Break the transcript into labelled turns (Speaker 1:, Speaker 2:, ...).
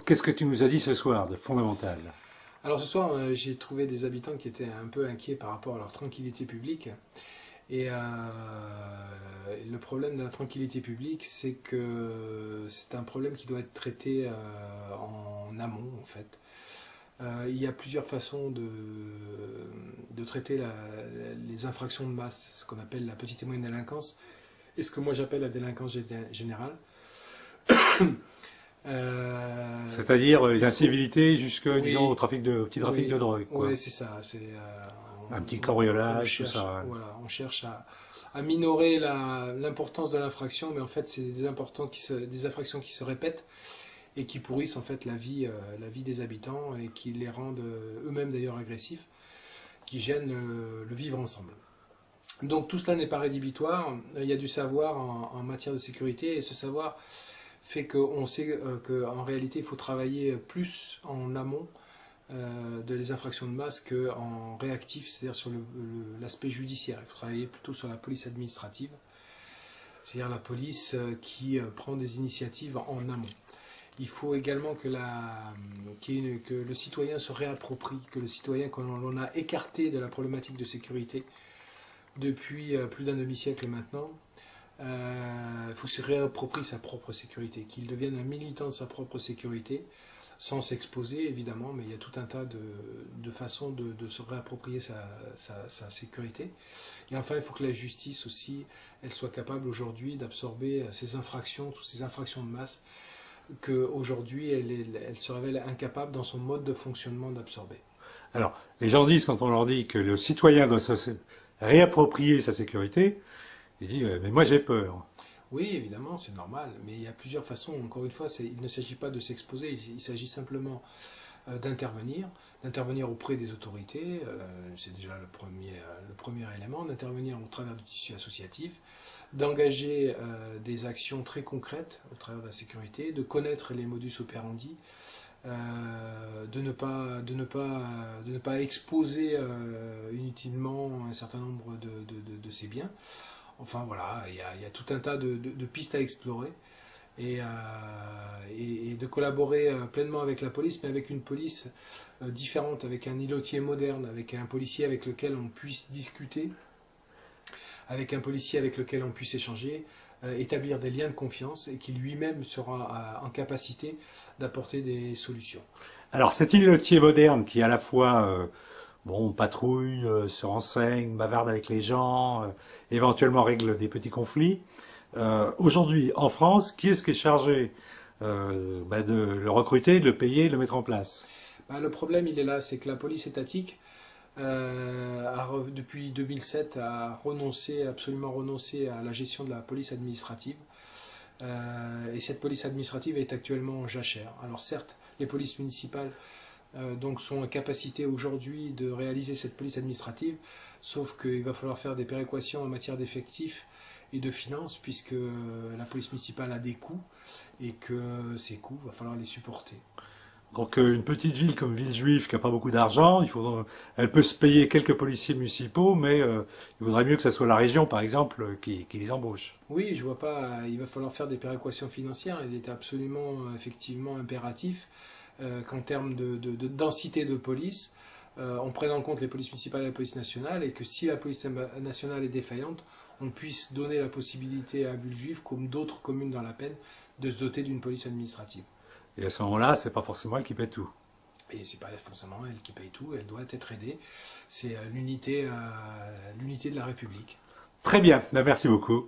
Speaker 1: Qu'est-ce que tu nous as dit ce soir de fondamental?
Speaker 2: Alors ce soir, j'ai trouvé des habitants qui étaient un peu inquiets par rapport à leur tranquillité publique. Et le problème de la tranquillité publique, c'est que c'est un problème qui doit être traité en amont, en fait. Il y a plusieurs façons de traiter les infractions de masse, ce qu'on appelle la petite et moyenne délinquance, et ce que moi j'appelle la délinquance générale.
Speaker 1: C'est-à-dire les incivilités jusque, disons,
Speaker 2: Oui,
Speaker 1: au petit trafic de drogue, quoi.
Speaker 2: oui, c'est ça.
Speaker 1: Un petit
Speaker 2: On
Speaker 1: cambriolage, tout
Speaker 2: cherche,
Speaker 1: ça. Ouais.
Speaker 2: voilà, on cherche à minorer l'importance de l'infraction, mais en fait, c'est des infractions qui se répètent et qui pourrissent en fait la vie des habitants et qui les rendent eux-mêmes d'ailleurs agressifs, qui gênent le vivre ensemble. Donc tout cela n'est pas rédhibitoire. Il y a du savoir en matière de sécurité et ce savoir fait qu'on sait qu'en réalité, il faut travailler plus en amont de les infractions de masse qu'en réactif, c'est-à-dire sur l'aspect judiciaire. Il faut travailler plutôt sur la police administrative, c'est-à-dire la police qui prend des initiatives en amont. Il faut également que le citoyen se réapproprie, que le citoyen, quand l'on a écarté de la problématique de sécurité depuis plus d'un demi-siècle maintenant, il faut se réapproprie sa propre sécurité, qu'il devienne un militant de sa propre sécurité, sans s'exposer évidemment, mais il y a tout un tas de façons de se réapproprier sa sécurité. Et enfin, il faut que la justice aussi, elle soit capable aujourd'hui d'absorber ces infractions, toutes ces infractions de masse, qu'aujourd'hui elle se révèle incapable dans son mode de fonctionnement d'absorber.
Speaker 1: Alors, les gens disent, quand on leur dit que le citoyen doit se réapproprier sa sécurité, ils disent, mais moi j'ai peur.
Speaker 2: Oui, évidemment, c'est normal, mais il y a plusieurs façons. Encore une fois, il ne s'agit pas de s'exposer, il s'agit d'intervenir auprès des autorités, c'est déjà le premier élément, d'intervenir au travers du tissu associatif, d'engager des actions très concrètes au travers de la sécurité, de connaître les modus operandi, de ne pas exposer inutilement un certain nombre de ses biens. Enfin voilà, il y a tout un tas de pistes à explorer et de collaborer pleinement avec la police, mais avec une police différente, avec un îlotier moderne, avec un policier avec lequel on puisse discuter, avec un policier avec lequel on puisse échanger, établir des liens de confiance et qui lui-même sera en capacité d'apporter des solutions.
Speaker 1: Alors, cet îlotier moderne qui à la fois bon, patrouille, se renseigne, bavarde avec les gens, éventuellement règle des petits conflits. Aujourd'hui, en France, qui est-ce qui est chargé de le recruter, de le payer, de le mettre en place?
Speaker 2: Le problème, il est là, c'est que la police étatique, depuis 2007, a absolument renoncé à la gestion de la police administrative. Et cette police administrative est actuellement en jachère. Alors certes, les polices municipales donc sont en capacité aujourd'hui de réaliser cette police administrative, sauf qu'il va falloir faire des péréquations en matière d'effectifs et de finances, puisque la police municipale a des coûts, et que ces coûts, il va falloir les supporter.
Speaker 1: Donc une petite ville comme Villejuif qui n'a pas beaucoup d'argent, elle peut se payer quelques policiers municipaux, mais il vaudrait mieux que ce soit la région, par exemple, qui les embauche.
Speaker 2: Oui, je vois pas, il va falloir faire des péréquations financières, il est absolument, effectivement, impératif qu'en termes de densité de police, on prenne en compte les polices municipales et la police nationale, et que si la police nationale est défaillante, on puisse donner la possibilité à Villejuif, comme d'autres communes dans la Peine, de se doter d'une police administrative.
Speaker 1: Et à ce moment-là, c'est pas forcément elle qui paie tout.
Speaker 2: Et c'est pas forcément elle qui paye tout, elle doit être aidée. C'est l'unité de la République.
Speaker 1: Très bien, merci beaucoup.